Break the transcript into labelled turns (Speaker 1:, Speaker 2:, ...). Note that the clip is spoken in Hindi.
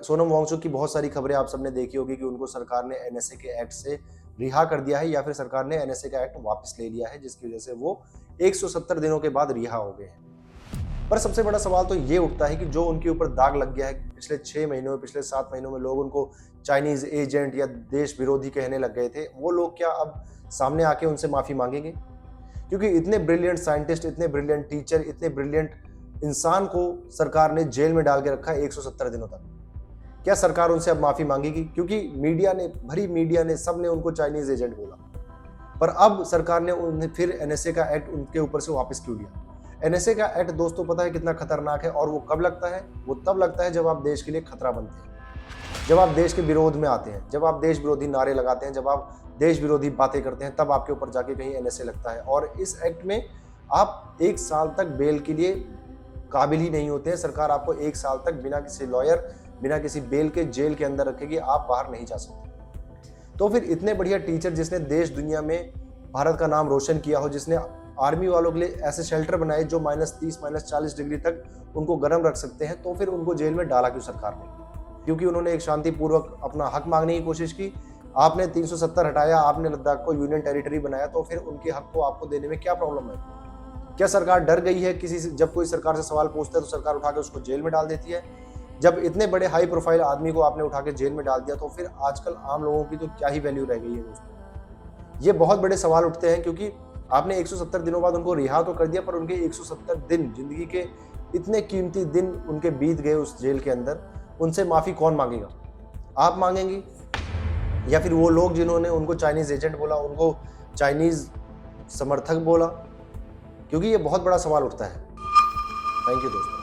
Speaker 1: सोनम वांगचुक की बहुत सारी खबरें आप सबने देखी होगी कि उनको सरकार ने एनएसए के एक्ट से रिहा कर दिया है या फिर सरकार ने एनएसए का एक्ट वापस ले लिया है, जिसकी वजह से वो 170 दिनों के बाद रिहा हो गए हैं। पर सबसे बड़ा सवाल तो ये उठता है कि जो उनके ऊपर दाग लग गया है पिछले 6 महीनों में, पिछले 7 महीनों में लोग उनको चाइनीज एजेंट या देश विरोधी कहने लग गए थे, वो लोग क्या अब सामने आके उनसे माफी मांगेंगे? क्योंकि इतने ब्रिलियंट साइंटिस्ट, इतने ब्रिलियंट टीचर, इतने ब्रिलियंट इंसान को सरकार ने जेल में डाल के रखा है 170 दिनों तक। क्या सरकार उनसे अब माफी मांगेगी? क्योंकि मीडिया ने, भरी मीडिया ने, सबने उनको चाइनीज एजेंट बोला, पर अब सरकार ने उन्हें फिर एनएसए का एक्ट उनके ऊपर से वापस क्यों लिया? एनएसए का एक्ट दोस्तों पता है कितना खतरनाक है, और वो कब लगता है? वो तब लगता है जब आप देश के लिए खतरा बनते हैं, जब आप देश के विरोध में आते हैं, जब आप देश विरोधी नारे लगाते हैं, जब आप देश विरोधी बातें करते हैं, तब आपके ऊपर जाके कहीं एनएसए लगता है। और इस एक्ट में आप 1 साल तक बेल के लिए काबिल ही नहीं होते हैं। सरकार आपको 1 साल तक बिना किसी लॉयर, बिना किसी बेल के जेल के अंदर रखेगी, आप बाहर नहीं जा सकते। तो फिर इतने बढ़िया टीचर जिसने देश दुनिया में भारत का नाम रोशन किया हो, जिसने आर्मी वालों के लिए ऐसे शेल्टर बनाए जो -30, -40 डिग्री तक उनको गर्म रख सकते हैं, तो फिर उनको जेल में डाला क्यों सरकार ने? क्योंकि उन्होंने एक शांतिपूर्वक अपना हक मांगने की कोशिश की। आपने 370 हटाया, आपने लद्दाख को यूनियन टेरिटरी बनाया, तो फिर उनके हक को आपको देने में क्या प्रॉब्लम है? क्या सरकार डर गई है किसी से? जब कोई सरकार से सवाल पूछता है तो सरकार उठा के उसको जेल में डाल देती है। जब इतने बड़े हाई प्रोफाइल आदमी को आपने उठा के जेल में डाल दिया, तो फिर आजकल आम लोगों की तो क्या ही वैल्यू रह गई है दोस्तों? ये बहुत बड़े सवाल उठते हैं, क्योंकि आपने 170 दिनों बाद उनको रिहा तो कर दिया, पर उनके 170 दिन, जिंदगी के इतने कीमती दिन उनके बीत गए उस जेल के अंदर। उनसे माफी कौन मांगेगा? आप मांगेंगी या फिर वो लोग जिन्होंने उनको चाइनीज एजेंट बोला, उनको चाइनीज समर्थक बोला? क्योंकि ये बहुत बड़ा सवाल उठता है। थैंक यू दोस्तों।